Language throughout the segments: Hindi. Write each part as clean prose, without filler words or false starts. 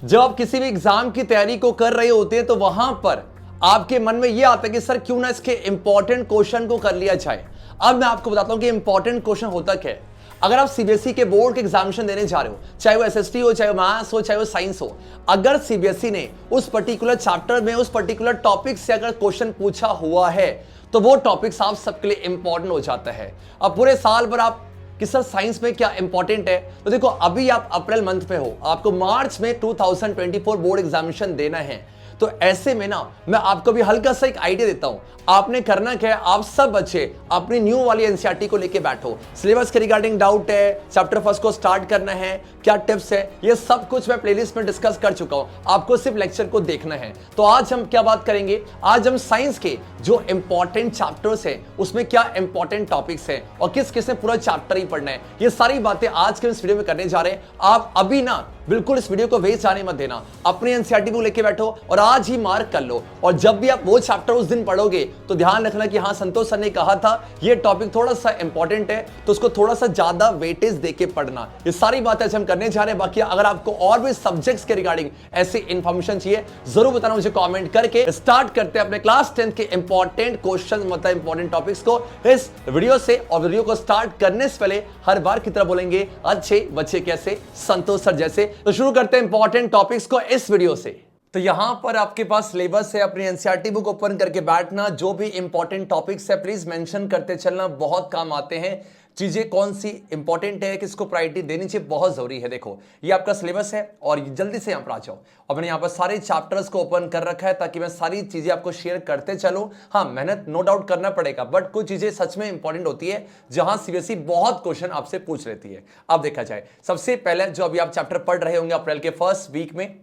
जब आप किसी भी एग्जाम की तैयारी को कर रहे होते हैं तो वहां पर आपके मन में यह आता है कि सर क्यों ना इसके इंपॉर्टेंट क्वेश्चन को कर लिया जाए। अब मैं आपको बताता हूं कि इंपॉर्टेंट क्वेश्चन होता क्या है। अगर आप सीबीएसई के बोर्ड के एग्जामिनेशन देने जा रहे हो, चाहे वो एसएसटी हो, चाहे वो मैथ्स हो, चाहे वो साइंस हो, अगर सीबीएसई ने उस पर्टिकुलर चैप्टर में उस पर्टिकुलर टॉपिक से अगर क्वेश्चन पूछा हुआ है तो वो टॉपिक्स आप सबके लिए इंपॉर्टेंट हो जाता है। अब पूरे साल भर आप कि सर साइंस में क्या इंपॉर्टेंट है, तो देखो अभी आप अप्रैल मंथ पे हो, आपको मार्च में 2024 बोर्ड एग्जामिनेशन देना है। तो ऐसे में ना मैं आपको भी हल्का सा एक आइडिया देता हूं। आपने करना क्या है, आप सब बच्चे अपनी न्यू वाली एनसीईआरटी को लेके बैठो। सिलेबस के रिगार्डिंग डाउट है, चैप्टर फर्स्ट को स्टार्ट करना है, क्या टिप्स है, ये सब कुछ मैं प्लेलिस्ट में डिस्कस कर चुका हूं। आपको सिर्फ लेक्चर को देखना है। तो आज हम क्या बात करेंगे, आज हम साइंस के जो इंपॉर्टेंट चैप्टर्स हैं उसमें क्या इंपॉर्टेंट टॉपिक्स हैं और किस किस ने पूरा चैप्टर ही पढ़ना है, ये सारी बातें आज के इस वीडियो में करने जा रहे हैं। आप अभी ना बिल्कुल इस वीडियो को वेस्ट जाने मत देना, अपनी एनसीईआरटी बुक लेके बैठो और आज ही मार्क कर लो। और जब भी आप वो चैप्टर उस दिन पढ़ोगे तो ध्यान रखना कि हाँ संतोष सर ने कहा था ये टॉपिक थोड़ा सा इंपॉर्टेंट है, तो उसको थोड़ा सा ज्यादा वेटेज देके पढ़ना। ये सारी बातें हम करने जा रहे हैं। बाकी अगर आपको और भी सब्जेक्ट्स के रिगार्डिंग ऐसी इंफॉर्मेशन चाहिए जरूर बताना मुझे कॉमेंट करके। स्टार्ट करते हैं अपने क्लास 10 के इंपॉर्टेंट क्वेश्चन मतलब इंपॉर्टेंट टॉपिक्स को इस वीडियो से। और वीडियो को स्टार्ट करने से पहले हर बार की तरह बोलेंगे अच्छे बच्चे कैसे, संतोष सर जैसे। तो शुरू करते हैं इंपॉर्टेंट टॉपिक्स को इस वीडियो से। तो यहां पर आपके पास सिलेबस है, अपनी एनसीईआरटी बुक ओपन करके बैठना। जो भी इंपॉर्टेंट टॉपिक्स है प्लीज मेंशन करते चलना, बहुत काम आते हैं। चीजें कौन सी इंपॉर्टेंट है, किसको प्रायोरिटी देनी चाहिए, बहुत जरूरी है। देखो ये आपका सिलेबस है और जल्दी से यहां पर आ जाओ। और मैंने यहां पर सारे चैप्टर्स को ओपन कर रखा है ताकि मैं सारी चीजें आपको शेयर करते चलूं। हाँ मेहनत नो डाउट करना पड़ेगा, बट कुछ चीजें सच में इंपॉर्टेंट होती है जहां सीबीएसई बहुत क्वेश्चन आपसे पूछ लेती है। अब देखा जाए सबसे पहले जो अभी आप चैप्टर पढ़ रहे होंगे अप्रैल के फर्स्ट वीक में,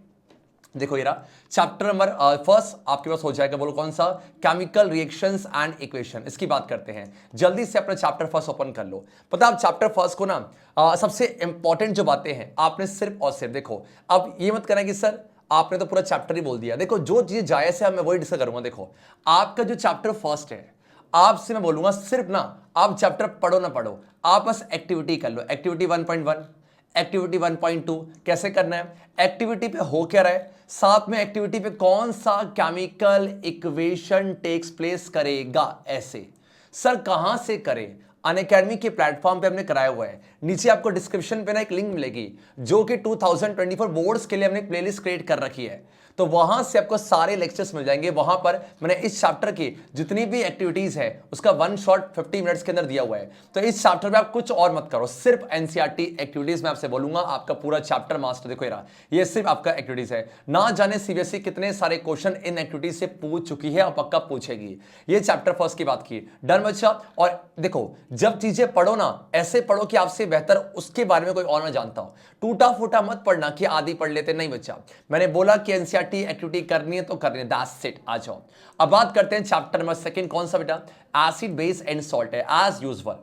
देखो ये रहा चैप्टर नंबर फर्स्ट आपके पास हो जाएगा। बोलो कौन सा, केमिकल रिएक्शंस एंड इक्वेशन। इसकी बात करते हैं, जल्दी से अपना चैप्टर फर्स्ट ओपन कर लो। पता आप चैप्टर फर्स्ट को ना सबसे इंपॉर्टेंट जो बातें हैं आपने सिर्फ और सिर्फ देखो। अब ये मत करना कि सर आपने तो पूरा चैप्टर ही बोल दिया। देखो जो चीजें जायज है मैं वही डिस्कस करूंगा। देखो आपका जो चैप्टर फर्स्ट है, आपसे मैं बोलूंगा सिर्फ ना आप चैप्टर पढ़ो ना पढ़ो, आप बस एक्टिविटी कर लो। एक्टिविटी 1.1, एक्टिविटी 1.2 कैसे करना है, एक्टिविटी पे हो क्या रहा है, साथ में एक्टिविटी पे कौन सा केमिकल इक्वेशन टेक्स प्लेस करेगा। ऐसे सर कहां से करें, अनअकैडमी के प्लेटफॉर्म पे हमने कराया हुआ है। नीचे आपको डिस्क्रिप्शन पे ना एक लिंक मिलेगी जो कि 2024 बोर्ड्स के लिए हमने प्लेलिस्ट क्रिएट कर रखी है। तो वहां से आपको सारे लेक्चर्स मिल जाएंगे। वहां पर मैंने इस चैप्टर की जितनी भी एक्टिविटीज है उसका वन शॉट 50 मिनट्स के अंदर दिया हुआ है। तो इस चैप्टर में आप कुछ और मत करो, सिर्फ एनसीईआरटी एक्टिविटीज में आपसे बोलूंगा, आपका पूरा चैप्टर मास्टर। देखो ये सिर्फ आपका एक्टिविटीज है। ना जाने सीबीएसई कितने सारे क्वेश्चन इन एक्टिविटीज से पूछ चुकी है और पक्का पूछेगी। ये चैप्टर फर्स्ट की बात की, डन बच्चा। और देखो जब चीजें पढ़ो ना ऐसे पढ़ो कि आपसे बेहतर उसके बारे में कोई और ना जानता हो। टूटा फूटा मत पढ़ना कि आधी पढ़ लेते, नहीं बच्चा। मैंने बोला कि एनसीईआरटी एक्टिविटी करनी है तो करनी है, दैट्स इट। आ जाओ अब बात करते हैं चैप्टर नंबर सेकंड। कौन सा बेटा, एसिड बेस एंड सॉल्ट है। As usual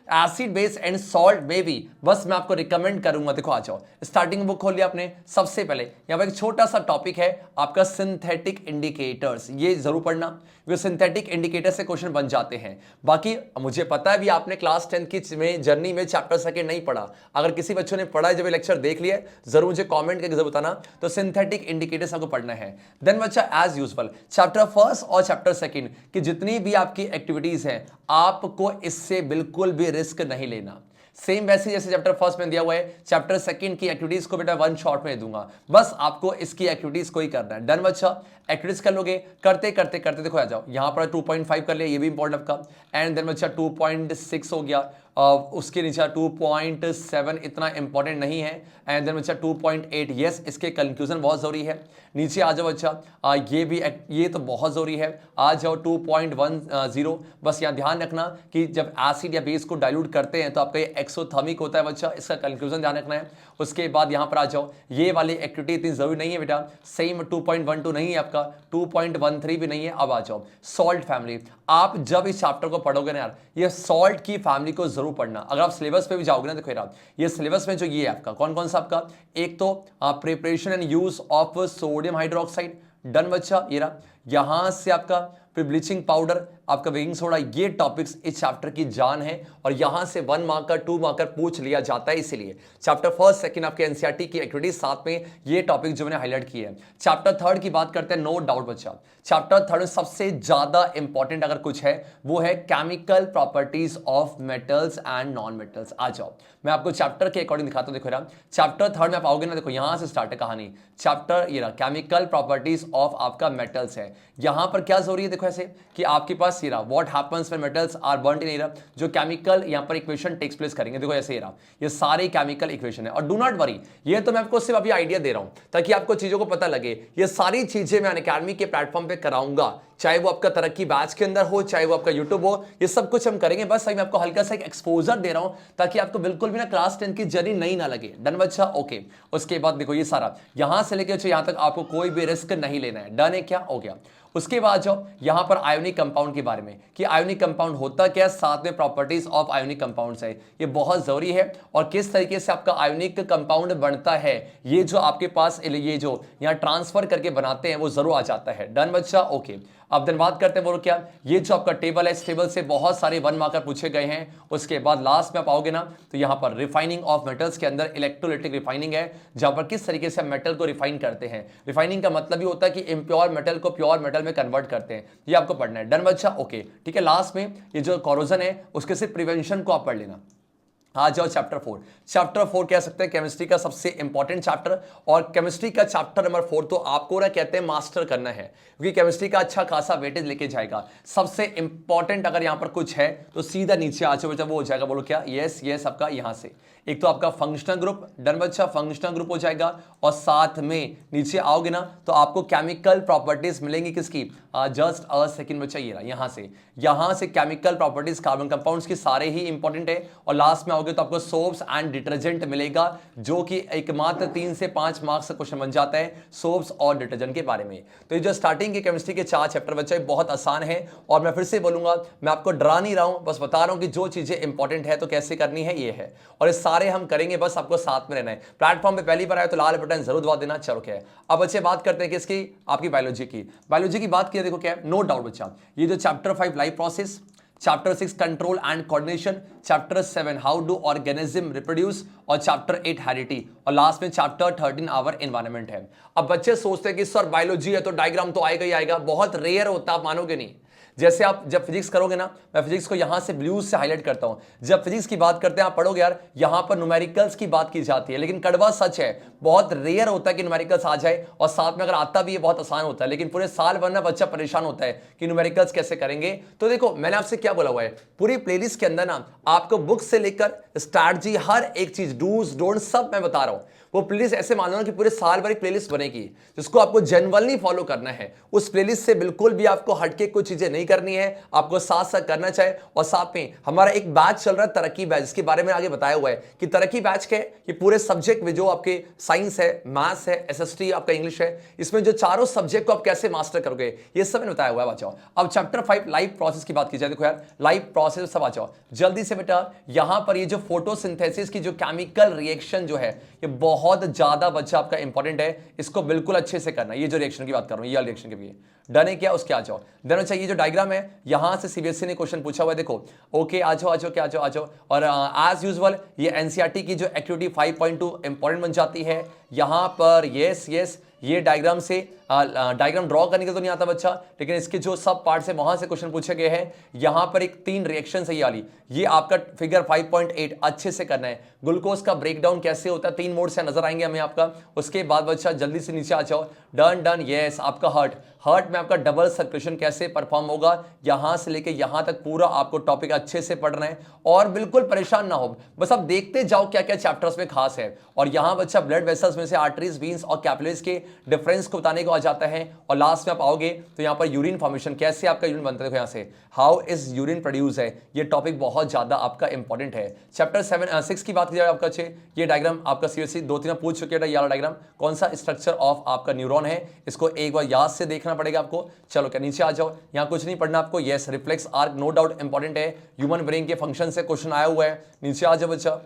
acid base and salt में भी बस मैं आपको रिकमेंड करूंगा। देखो आ जाओ, स्टार्टिंग बुक खोल लिया आपने। सबसे पहले यहां पर एक छोटा सा टॉपिक है आपका सिंथेटिक इंडिकेटर्स, ये जरूर पढ़ना क्योंकि सिंथेटिक इंडिकेटर से क्वेश्चन बन जाते हैं। बाकी मुझे पता है भी आपने क्लास 10 की में जर्नी में चैप्टर सेकंड नहीं पढ़ा। अगर किसी बच्चों ने पढ़ा है जब ये लेक्चर देख लिया जरूर मुझे कमेंट करके जरूर बताना। तो सिंथेटिक इंडिकेटर्स आपको पढ़ना है। देन बच्चा एज यूजुअल चैप्टर फर्स्ट और चैप्टर सेकंड की जितनी भी आपकी एक्टिविटीज हैं आपको इससे बिल्कुल भी रिस्क नहीं लेना। सेम वैसे जैसे चैप्टर फर्स्ट में दिया हुआ है, चैप्टर सेकंड की एक्टिविटीज को बेटा वन शॉट में दूंगा, बस आपको इसकी एक्टिविटीज को ही करना है। डन बच्चा, एक्टिविटीज कर लोगे, करते करते करते देखो आ जाओ यहां पर 2.5 कर लिया, ये भी इंपॉर्टेंट आपका। एंड देन बच्चा 2.6 हो गया, उसके नीचे 2.7 इतना इंपॉर्टेंट नहीं है। एंड देन बच्चा 2.8 यस, इसके कंक्लूजन बहुत जरूरी है। नीचे आ जाओ बच्चा ये भी ये तो बहुत जरूरी है। आ जाओ 2.10, बस यहाँ ध्यान रखना कि जब एसिड या बेस को डाइल्यूट करते हैं तो आपका ये एक्सोथर्मिक होता है बच्चा, इसका कंक्लूजन ध्यान रखना है। उसके बाद यहाँ पर आ जाओ, ये वाली एक्टिविटी इतनी जरूरी नहीं है बेटा। सेम 2.12 नहीं है आपका, 2.13 भी नहीं है। अब आ जाओ सॉल्ट फैमिली। आप जब इस चैप्टर को पढ़ोगे ना यार, ये सॉल्ट की फैमिली को जरूर पढ़ना। अगर आप सिलेबस पे भी जाओगे ना, देखो यार ये सिलेबस में जो ये है आपका कौन कौन सा आपका, एक तो preparation and use of sodium hydroxide. Done बच्चा, ये रहा। यहां से आपका ब्लीचिंग पाउडर आपका बेकिंग सोडा, ये टॉपिक्स इस चैप्टर की जान है और यहां से 1 मार्कर 2 मार्कर पूछ लिया जाता है। इसीलिए चैप्टर फर्स्ट सेकंड आपके एनसीईआरटी की एक्टिविटीज साथ में ये टॉपिक जो मैंने हाईलाइट किए हैं। चैप्टर थर्ड की बात करते हैं, नो डाउट बच्चा चैप्टर थर्ड में सबसे ज्यादा इंपॉर्टेंट अगर कुछ है वो है chemical properties of metals and non metals. आ जाओ मैं आपको चैप्टर के अकॉर्डिंग दिखाता हूं। देखो यार चैप्टर थर्ड में आप आओगे ना, देखो यहां से स्टार्ट है कहानी। चैप्टर ये रहा केमिकल प्रॉपर्टीज ऑफ आपका मेटल्स है। यहां पर क्या जरूरी है, देखो ऐसे कि आपके पास ये रहा what happens when metals are burned in air, जो केमिकल यहां पर इक्वेशन टेक्स प्लेस करेंगे। देखो ऐसे ही रहा, ये सारे केमिकल इक्वेशन है। और डू नॉट वरी, ये तो मैं आपको सिर्फ अभी आइडिया दे रहा हूं ताकि आपको चीजों को पता लगे। ये सारी चीजें मैं अनअकैडमी के प्लेटफॉर्म पे कराऊंगा, चाहे वो आपका तरक्की बैच के अंदर हो, चाहे वो आपका यूट्यूब हो, ये सब कुछ हम करेंगे। बस मैं आपको हल्का सा एक एक्सपोजर दे रहा हूं ताकि आपको बिल्कुल भी ना क्लास 10 की जर्नी नई ना लगे। डन बच्चा, ओके। उसके बाद देखो ये सारा यहां से लेकर यहां तक आपको कोई भी रिस्क नहीं लेना है। डन है क्या, हो गया। उसके बाद जाओ यहां पर आयोनिक कंपाउंड के बारे में कि आयोनिक कंपाउंड होता क्या, साथ में प्रॉपर्टीज ऑफ आयोनिक कंपाउंड्स है, ये बहुत जरूरी है। और किस तरीके से आपका आयोनिक कंपाउंड बनता है, ये जो आपके पास ये जो यहां ट्रांसफर करके बनाते हैं वो जरूर आ जाता है। डन बच्चा, ओके। अब दिन बात करते हैं बोलो क्या, ये जो आपका टेबल है, इस टेबल से बहुत सारे 1 मार्कर पूछे गए हैं। उसके बाद लास्ट में आप आओगे ना तो यहां पर रिफाइनिंग ऑफ मेटल्स के अंदर इलेक्ट्रोलाइटिक रिफाइनिंग है, जहां पर किस तरीके से हम मेटल को रिफाइन करते हैं। रिफाइनिंग का मतलब ही होता है कि इम्प्योर मेटल को प्योर मेटल में कन्वर्ट करते हैं, ये आपको पढ़ना है। डन बच्चा, ओके ठीक है। लास्ट में ये जो कोरोजन है उसके सिर्फ प्रिवेंशन को आप पढ़ लेना। आ जाओ चैप्टर 4। चैप्टर 4 कह सकते हैं केमिस्ट्री का सबसे इंपॉर्टेंट चैप्टर, और केमिस्ट्री का चैप्टर नंबर 4 तो आपको ना कहते हैं मास्टर करना है, क्योंकि केमिस्ट्री का अच्छा खासा वेटेज लेके जाएगा। सबसे इंपॉर्टेंट अगर यहां पर कुछ है तो सीधा नीचे आ जाओ बच्चा, वो हो जाएगा बोलो क्या, यस यस आपका यहां से एक तो आपका फंक्शनल ग्रुप। डन बच्चा, फंक्शनल ग्रुप हो जाएगा। और साथ में नीचे आओगे ना तो आपको केमिकल प्रॉपर्टीज मिलेंगी किसकी, जस्ट अ सेकंड बच्चा, ये रहा यहां से केमिकल प्रॉपर्टीज कार्बन कंपाउंड्स की सारे ही इंपॉर्टेंट है। और लास्ट में आओगे तो आपको सोप्स एंड डिटर्जेंट मिलेगा, जो कि एकमात्र 3 से 5 मार्क्स का क्वेश्चन बन जाता है सोप्स और डिटर्जेंट के बारे में। तो ये जो स्टार्टिंग के केमिस्ट्री के 4 चैप्टर बच्चा बहुत आसान है। और मैं फिर से बोलूंगा, मैं आपको डरा नहीं रहा हूं, बस बता रहा हूं कि जो चीजें इंपॉर्टेंट है तो कैसे करनी है ये है, और ये सारे हम करेंगे, बस आपको साथ में रहना है। प्लेटफॉर्म पे पहली बार आए तो लाल बटन जरूर दबा देना। चलो क्या है, अब बच्चे बात करते हैं किसकी, आपकी बायोलॉजी की। बायोलॉजी की बात किया, देखो क्या है, नो डाउट बच्चा ये जो chapter 5 life process, chapter 6 control and coordination, chapter 7 how do organism reproduce, और चैप्टर 8 हेरिडिटी, और लास्ट में चैप्टर 13 आवर एनवायरनमेंट है। अब बच्चे सोचते हैं कि सर बायोलॉजी है तो डायग्राम तो आएगा ही आएगा, बहुत रेयर होता, आप मानोगे नहीं। जैसे आप जब फिजिक्स करोगे ना, मैं फिजिक्स को यहां से ब्लू से हाईलाइट करता हूं, जब फिजिक्स की बात करते हैं आप पढ़ोगे यार, यहां पर न्यूमेरिकल्स की बात की जाती है, लेकिन कड़वा सच है, बहुत रेयर होता है कि न्यूमेरिकल्स आ जाए, और साथ में अगर आता भी है बहुत आसान होता है, लेकिन पूरे साल भर ना बच्चा परेशान होता है कि न्यूमेरिकल्स कैसे करेंगे। तो देखो मैंने आपसे क्या बोला हुआ है, पूरी प्लेलिस्ट के अंदर ना आपको बुक से लेकर स्ट्रैटेजी हर एक चीज डूज डोंट सब मैं बता रहा हूं। वो प्लेलिस्ट ऐसे मान लो ना कि पूरे साल भर एक प्लेलिस्ट बनेगी जिसको आपको जेन्युइनली फॉलो करना है। उस प्लेलिस्ट से बिल्कुल भी आपको हटके कुछ चीजें नहीं करनी है, आपको साथ साथ करना चाहिए। और साथ में हमारा एक बैच चल रहा है तरक्की बैच, जिसके बारे में आगे बताया हुआ है कि तरक्की बैच के ये पूरे सब्जेक्ट में जो आपके साइंस है, मैथ्स है, एसएसटी आपका इंग्लिश है, इसमें जो चारों सब्जेक्ट को आप कैसे मास्टर करोगे ये सब मैंने बताया हुआ है। बचाओ अब चैप्टर 5 लाइफ प्रोसेस की बात की जाए, देखो यार लाइफ प्रोसेस सब आ जाओ जल्दी से बेटा। यहां पर ये जो फोटोसिंथेसिस की जो केमिकल रिएक्शन जो है ये बहुत ज्यादा बच्चा आपका इंपॉर्टेंट है, इसको बिल्कुल अच्छे से करना। ये जो रिएक्शन की बात कर रहा हूं, ये रिएक्शन के लिए डन है क्या, उसके आ जाओ। देना चाहिए जो डायग्राम है यहां से सीबीएसई ने क्वेश्चन पूछा हुआ है, देखो ओके आ जाओ क्या आ जाओ। और एज यूजुअल ये एनसीईआरटी की जो एक्टिविटी 5.2 इंपॉर्टेंट बन जाती है। यहां पर यस ये डायग्राम से डायग्राम ड्रॉ करने के तो नहीं आता बच्चा, लेकिन इसके जो सब पार्ट है वहां से क्वेश्चन पूछे गए हैं। यहां पर एक 3 रिएक्शन है, ये वाली ये आपका फिगर 5.8 अच्छे से करना है। ग्लूकोज का ब्रेकडाउन कैसे होता है 3 मोड से नजर आएंगे हमें आपका। उसके बाद बच्चा जल्दी से नीचे आ जाओ, डन यस आपका हार्ट में आपका डबल सर्कुलेशन कैसे परफॉर्म होगा, यहां से लेके यहां तक पूरा आपको टॉपिक अच्छे से पढ़ना है और बिल्कुल परेशान ना हो, बस आप देखते जाओ क्या क्या चैप्टर्स में खास है। और यहां बच्चा ब्लड वेसल्स में से आर्टरीज, वीन्स और कैपिलरीज के डिफरेंस को बताने को आ जाता है। और लास्ट में आप आओगे तो यहां पर यूरिन फॉर्मेशन कैसे आपका यूरिन बनता है, देखो यहां से हाउ इज यूरिन प्रोड्यूस है, ये टॉपिक बहुत ज्यादा आपका इंपॉर्टेंट है। चैप्टर 6 की बात की जाए आपका ये डायग्राम आपका सीबीएसई 2-3 पूछ चुके हैं, ये वाला डायग्राम कौन सा स्ट्रक्चर ऑफ आपका न्यूरॉन है, इसको एक बार याद से देखना पड़ेगा आपको। चलो क्या नीचे आ जाओ, यहां कुछ नहीं पढ़ना आपको। Yes reflex arc no doubt important है, ह्यूमन ब्रेन के फंक्शन से क्वेश्चन आया हुआ है, नीचे आ जाओ बच्चा।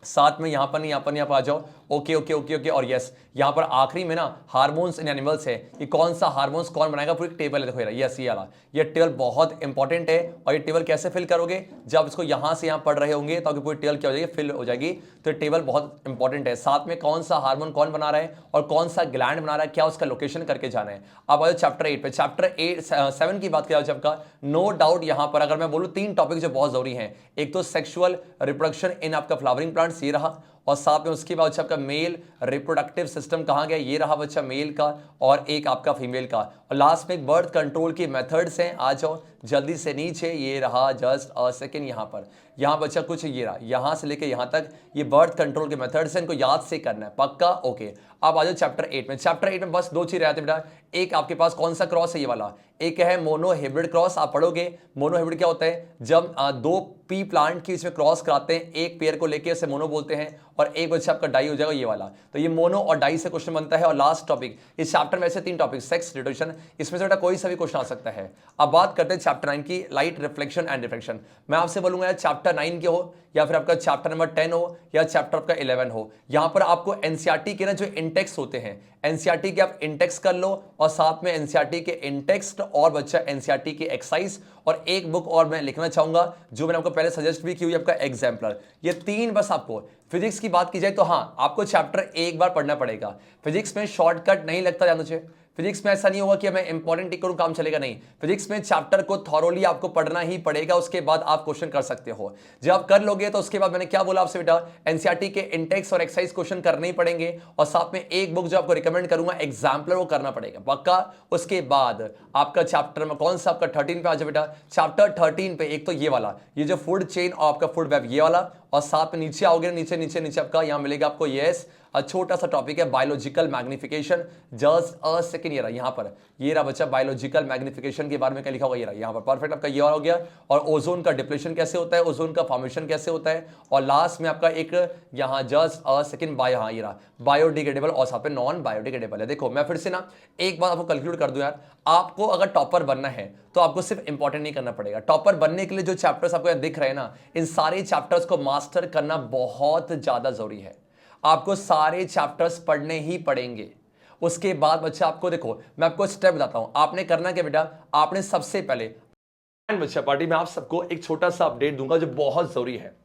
साथ में यहां पर आ जाओ। Okay okay okay okay. और यस, यहाँ पर आखिरी में ना हार्मोन्स इन एनिमल्स है, कि कौन सा हार्मोन्स कौन बनाएगा, पूरी टेबल है। देखो यस, ये वाला, ये टेबल बहुत इंपॉर्टेंट है। और ये टेबल कैसे फिल करोगे, जब इसको यहाँ से यहाँ पढ़ रहे होंगे तो आपकी पूरी टेबल क्या हो जाएगी, फिल हो जाएगी। तो ये टेबल बहुत इंपॉर्टेंट है। साथ में कौन सा हार्मोन कौन बना रहा है और कौन सा ग्लैंड बना रहा है, क्या उसका लोकेशन करके जाना है। अब आओ चैप्टर 8 पे। चैप्टर 7 की बात किया जब का, नो डाउट यहाँ पर अगर मैं बोलूँ 3 टॉपिक जो बहुत जरूरी हैं, एक तो सेक्सुअल रिप्रोडक्शन इन आपका फ्लावरिंग प्लांट्स, ये रहा। और साथ में उसके बाद बच्चा आपका मेल रिप्रोडक्टिव सिस्टम कहाँ गया, ये रहा बच्चा मेल का, और एक आपका फीमेल का। और लास्ट में बर्थ कंट्रोल की मेथड्स हैं। आ जाओ जल्दी से नीचे, ये रहा जस्ट अ सेकेंड। यहाँ पर यहाँ बच्चा कुछ ये रहा, यहाँ से लेके यहाँ तक ये बर्थ कंट्रोल के मेथड्स हैं, इनको याद से करना है पक्का। ओके, अब आ जाओ चैप्टर 8 में। चैप्टर 8 में बस 2 चीज रहते हैं बेटा। एक आपके पास कौन सा क्रॉस है, ये वाला। एक है मोनोहिब्रिड क्रॉस, आप पढ़ोगे। मोनोहिब्रिड क्या होता है, जब 2 पी प्लांट की इसमें क्रॉस कराते हैं, एक पेयर को लेके उसे मोनो बोलते हैं, और एक बच्चा आपका डाई हो जाएगा, ये वाला। तो ये मोनो और डाई से क्वेश्चन बनता है। और लास्ट टॉपिक इस चैप्टर में से 3 टॉपिक, सेक्स रिप्रोडक्शन, इसमें से बेटा कोई सा भी क्वेश्चन आ सकता है। अब बात करते हैं चैप्टर 9 की, लाइट रिफ्लेक्शन एंड रिफ्रैक्शन। मैं आपसे बोलूंगा यार चैप्टर 9 के हो, या फिर आपका चैप्टर नंबर 10 हो, या चैप्टर आपका 11 हो, यहां पर आपको एनसीईआरटी के ना जो इंटेक्स होते हैं, एनसीईआरटी के आप इंटेक्स कर लो, और साथ में एनसीईआरटी के इंटेक्स्ट और बच्चा एनसीईआरटी की एक्सरसाइज, और एक बुक और मैं लिखना चाहूंगा जो मैंने आपको पहले सजेस्ट भी की हुई, आपका एग्जाम्पलर। ये 3 बस आपको। फिजिक्स की बात की जाए तो हाँ, आपको चैप्टर एक बार पढ़ना पड़ेगा। फिजिक्स में शॉर्टकट नहीं लगता, जान दीजिए। फिजिक्स में ऐसा नहीं होगा कि मैं इंपॉर्टेंट टिक करूं काम चलेगा, नहीं। फिजिक्स में चैप्टर को थॉरोली आपको पढ़ना ही पड़ेगा, उसके बाद आप क्वेश्चन कर सकते हो। जब आप कर लोगे तो उसके बाद मैंने क्या बोला आपसे बेटा, एनसीईआरटी के इंटेक्स और एक्सरसाइज क्वेश्चन करने ही पड़ेंगे, और साथ में एक बुक जो आपको रिकमेंड करूंगा एग्जाम्पलर, वो करना पड़ेगा पक्का। उसके बाद आपका चैप्टर में कौन सा, आपका 13 पे आ जाए बेटा। चैप्टर 13 पे एक तो ये वाला, ये जो फूड चेन और आपका फूड वेब, ये वाला। और साथ में नीचे आओगे, नीचे नीचे नीचे आपका यहां मिलेगा आपको यस, छोटा सा टॉपिक है biological magnification, just a second. ये रहा यहाँ पर, ये रहा बच्चा बायोलॉजिकल मैग्निफिकेशन के बारे में क्या लिखा होगा, ये रहा यहाँ पर परफेक्ट आपका ये हो गया। और ओजोन का डिप्लेशन कैसे होता है, ओजोन का फॉर्मेशन कैसे होता है, और लास्ट में आपका एक यहाँ जस्ट अ सेकंड बाय, हाँ ये रहा बायोडिग्रेडेबल, और साथ में नॉन बायोडिग्रेडेबल है। देखो मैं फिर से ना एक बात आपको कंक्लूड कर दूं यार, आपको अगर टॉपर बनना है तो आपको सिर्फ इंपॉर्टेंट नहीं करना पड़ेगा। टॉपर बनने के लिए जो चैप्टर्स आपको दिख रहे हैं ना, इन सारे चैप्टर्स को मास्टर करना बहुत ज्यादा जरूरी है। आपको सारे चैप्टर्स पढ़ने ही पड़ेंगे। उसके बाद बच्चा आपको, देखो मैं आपको स्टेप बताता हूं, आपने करना क्या बेटा, आपने सबसे पहले बच्चा पार्टी में आप सबको एक छोटा सा अपडेट दूंगा जो बहुत जरूरी है।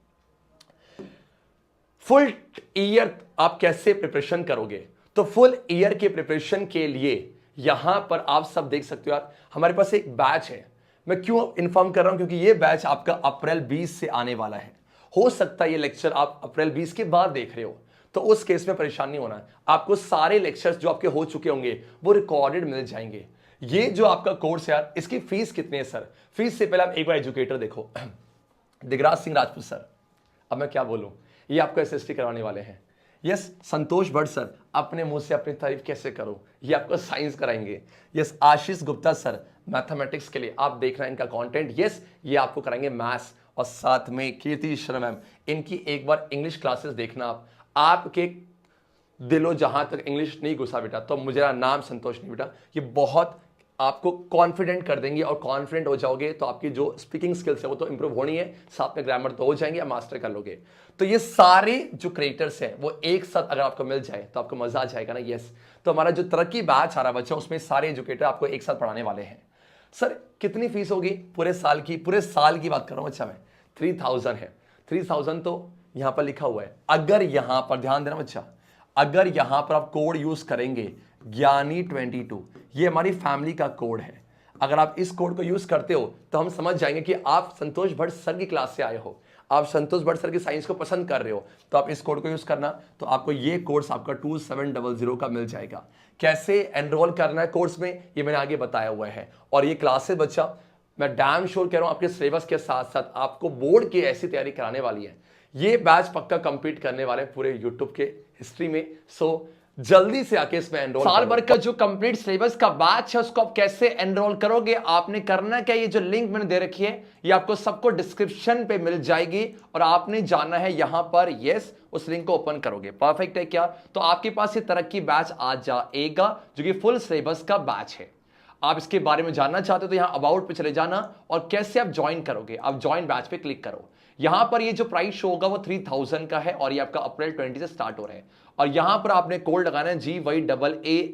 फुल ईयर आप कैसे प्रिपरेशन करोगे, तो फुल ईयर के प्रिपरेशन के लिए यहां पर आप सब देख सकते हो यार, हमारे पास एक बैच है। मैं क्यों इन्फॉर्म कर रहा हूं, क्योंकि ये बैच आपका अप्रैल 20 से आने वाला है। हो सकता है ये लेक्चर आप अप्रैल 20 के बाद देख रहे हो, तो उस केस में परेशान नहीं होना। आपको सारे लेक्चर्स जो आपके हो चुके होंगे वो रिकॉर्डेड मिल जाएंगे। ये जो आपका कोर्स है यार, इसकी फीस कितनी है सर, फीस से पहले आप एक बार एजुकेटर देखो, दिगराज सिंह राजपूत सर, अब मैं क्या बोलूं, ये आपको एसएसटी करवाने वाले हैं। यस, संतोष भट्ट सर, अपने मुंह से अपनी तारीफ कैसे करो, ये आपको साइंस कराएंगे। Yes, Ashish Gupta sir, mathematics के लिए आप देख रहे हैं इनका कंटेंट। यस, ये आपको कराएंगे मैथ्स। और साथ में कीर्ति शर्मा मैम, इनकी एक बार इंग्लिश क्लासेस देखना आप, आपके दिलो जहां तक इंग्लिश नहीं घुसा बेटा, तो मुझे नाम संतोष नहीं बेटा, ये बहुत आपको कॉन्फिडेंट कर देंगे, और कॉन्फिडेंट हो जाओगे तो आपकी जो स्पीकिंग स्किल्स है वो तो इंप्रूव होनी है, साथ में ग्रामर तो हो जाएंगे, आप मास्टर कर लोगे। तो ये सारे जो क्रिएटर्स हैं वो एक साथ अगर आपको मिल जाए तो आपको मजा आ जाएगा ना। यस, तो हमारा जो तरक्की बैच आ रहा है बच्चा, उसमें सारे एजुकेटर आपको एक साथ पढ़ाने वाले हैं। सर कितनी फीस होगी पूरे साल की, पूरे साल की बात कर रहा हूं बच्चा मैं, 3000 है। 3000 तो यहां पर लिखा हुआ है। अगर यहां पर ध्यान देना बच्चा, अगर यहां पर आप कोड यूज करेंगे ज्ञानी 22, ये हमारी फैमिली का कोड है। अगर आप इस कोड को यूज करते हो तो हम समझ जाएंगे कि आप संतोष भट्ट सर की क्लास से आए हो, आप संतोष भट्ट सर की साइंस को पसंद कर रहे हो, तो आप इस कोड को यूज करना, तो आपको ये कोर्स आपका 2700 का मिल जाएगा। कैसे एनरोल करना है कोर्स में, ये मैंने आगे बताया हुआ है। और ये क्लासेस बच्चा मैं डैम श्योर कह रहा हूं आपके सिलेबस के साथ साथ आपको बोर्ड की ऐसी तैयारी कराने वाली है। ये बैच पक्का कंप्लीट करने वाले हैं पूरे यूट्यूब के हिस्ट्री में। सो जल्दी से आके इसमें एनरोल, साल भर का जो कंप्लीट सिलेबस का बैच है उसको आप कैसे एनरोल करोगे, आपने करना क्या, ये जो लिंक मैंने दे रखी है ये आपको सबको डिस्क्रिप्शन पे मिल जाएगी, और आपने जाना है यहां पर, यस उस लिंक को ओपन करोगे। परफेक्ट है क्या, तो आपके पास ये तरक्की बैच आ जाएगा जो कि फुल सिलेबस का बैच है। आप इसके बारे में जानना चाहते हो तो यहां अबाउट पे चले जाना, और कैसे आप ज्वाइन करोगे, आप ज्वाइन बैच पे क्लिक करो। यहां पर ये जो प्राइस शो होगा वो 3000 का है, और ये आपका अप्रैल 20 से स्टार्ट हो रहा है। और यहां पर आपने कोड लगाना है GYAA,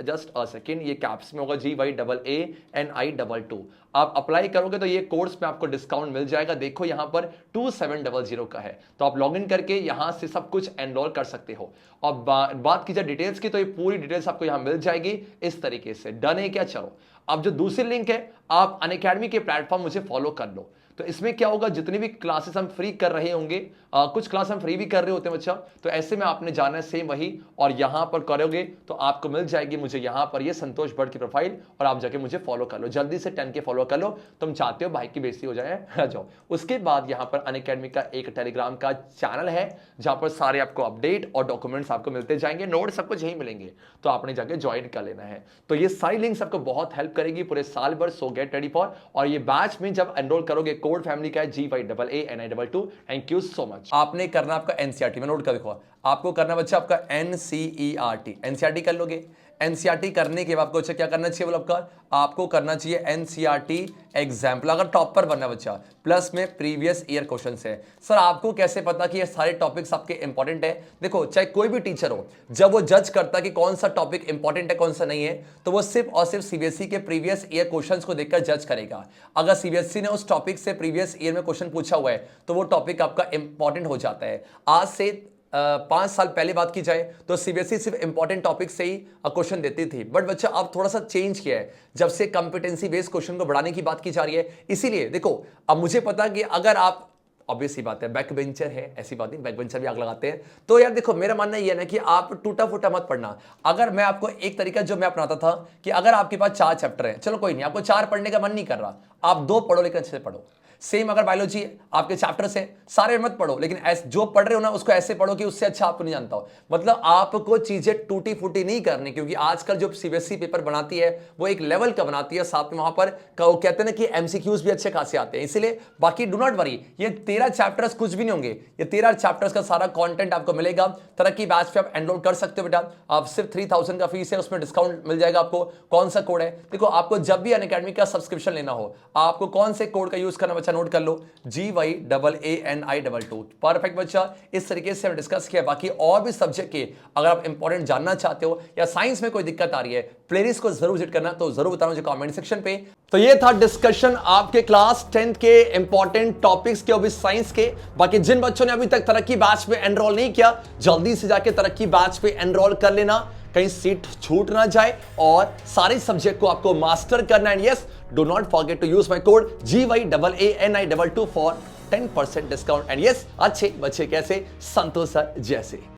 जस्ट अ सेकेंड, ये कैप्स में होगा GYAANI22। आप अप्लाई करोगे तो ये कोर्स में आपको डिस्काउंट मिल जाएगा। देखो यहां पर 2700 का है, तो आप लॉग इन करके यहां से सब कुछ एनरोल कर सकते हो। और बात की जाए डिटेल्स की, तो ये पूरी डिटेल्स आपको यहां मिल जाएगी इस तरीके से। डन है क्या? चलो अब जो दूसरी लिंक है, आप अनअकैडमी के प्लेटफॉर्म मुझे फॉलो कर लो। तो इसमें क्या होगा, जितनी भी क्लासेस हम फ्री कर रहे होंगे, कुछ क्लास हम फ्री भी कर रहे होते हैं बच्चा, तो ऐसे में आपने जाना है सेम वही, और यहां पर करोगे तो आपको मिल जाएगी मुझे यहां पर ये संतोष भट्ट की प्रोफाइल, और आप जाके मुझे फॉलो कर लो, जल्दी से 10K फॉलो कर लो। तुम चाहते हो भाई की बेइज्जती हो जाए, आ जाओ। उसके बाद यहां पर अनअकैडमी का एक टेलीग्राम का चैनल है, जहां पर सारे आपको अपडेट और डॉक्यूमेंट्स आपको मिलते जाएंगे, नोट सब कुछ यही मिलेंगे, तो आपने जाके ज्वाइन कर लेना है। तो ये सारी लिंक्स आपको बहुत हेल्प करेगी पूरे साल भर। सो गेट रेडी फॉर, और ये बैच में जब एनरोल करोगे, कोड फैमिली का है GYAANI22। Thank you so much. आपने करना आपका एनसीईआरटी में, नोट कर देखो, आपको करना बच्चा आपका एनसीईआरटी, एनसीईआरटी कर लोगे। एनसीईआरटी करने के बाद आपको अच्छा क्या करना चाहिए, बोलो आपको करना चाहिए एनसीईआरटी एग्जाम्पल, अगर टॉपर बनना बच्चा, प्लस में प्रीवियस ईयर क्वेश्चन है। सर आपको कैसे पता कि ये सारे टॉपिक्स आपके इंपॉर्टेंट है? देखो चाहे कोई भी टीचर हो, जब वो जज करता कि कौन सा टॉपिक इंपॉर्टेंट है कौन सा नहीं है, तो वो सिर्फ और सिर्फ सीबीएसई के प्रीवियस ईयर क्वेश्चंस को देखकर जज करेगा। अगर सीबीएसई ने उस टॉपिक से प्रीवियस ईयर में क्वेश्चन पूछा हुआ है, तो वो टॉपिक आपका इंपॉर्टेंट हो जाता है। आज से 5 साल पहले बात की जाए तो सीबीएसई सिर्फ इंपॉर्टेंट टॉपिक से ही क्वेश्चन देती थी, बट बच्चा अब थोड़ा सा चेंज किया है, जब से कॉम्पिटेंसी बेस्ड क्वेश्चन को बढ़ाने की बात की जा रही है। इसीलिए देखो, अब मुझे पता कि अगर आप, ऑब्वियस ही बात है, बैक बेंचर है, ऐसी बात नहीं, बैक बेंचर भी आग लगाते हैं, तो यार देखो मेरा मानना ये है ना कि आप टूटा फूटा मत पढ़ना। अगर मैं आपको एक तरीका जो मैं अपनाता था कि अगर आपके पास 4 चैप्टर है, चलो कोई नहीं, आपको 4 पढ़ने का मन नहीं कर रहा, आप 2 पढ़ो, लेकिन अच्छे से पढ़ो। सेम अगर बायोलॉजी आपके चैप्टर्स हैं, सारे मत पढ़ो, लेकिन जो पढ़ रहे हो ना उसको ऐसे पढ़ो कि उससे अच्छा आपको नहीं जानता हो। मतलब आपको चीजें टूटी फूटी नहीं करनी, क्योंकि आजकल जो सीबीएसई पेपर बनाती है वो एक लेवल का बनाती है, साथ में वहां पर कहते हैं ना कि एमसीक्यूज भी अच्छे खासे आते हैं। इसलिए बाकी डू नॉट वरी, ये 13 चैप्टर्स कुछ भी नहीं होंगे, ये 13 चैप्टर्स का सारा कंटेंट आपको मिलेगा। तरक्की बैच पे आप एनरोल कर सकते हो बेटा, आप सिर्फ 3000 का फीस है, उसमें डिस्काउंट मिल जाएगा आपको। कौन सा कोड है, देखो आपको जब भी अनअकैडमी का सब्सक्रिप्शन लेना हो, आपको कौन से कोड का यूज करना बच्चा, नोट कर लो, GYAANI22। परफेक्ट बच्चा, इस तरीके से हमने डिस्कस किया। बाकी और भी सब्जेक्ट के अगर आप इंपॉर्टेंट जानना चाहते हो या साइंस में कोई दिक्कत आ रही है, प्लेलिस्ट को जरूर विजिट करना, तो जरूर बताना मुझे कमेंट सेक्शन पे। तो ये था डिस्कशन आपके क्लास 10th के इंपॉर्टेंट टॉपिक्स के, अभी साइंस के। बाकी जिन बच्चों ने अभी तक तरक्की बैच में एनरोल नहीं किया, जल्दी से जाके तरक्की बैच पे एनरोल कर लेना, कहीं सीट छूट ना जाए, और सारे सब्जेक्ट को आपको मास्टर करना है। Yes, do not forget to use my code GYAANI22 for 10% discount. And yes, अच्छे बच्चे कैसे, संतोष सर जैसे।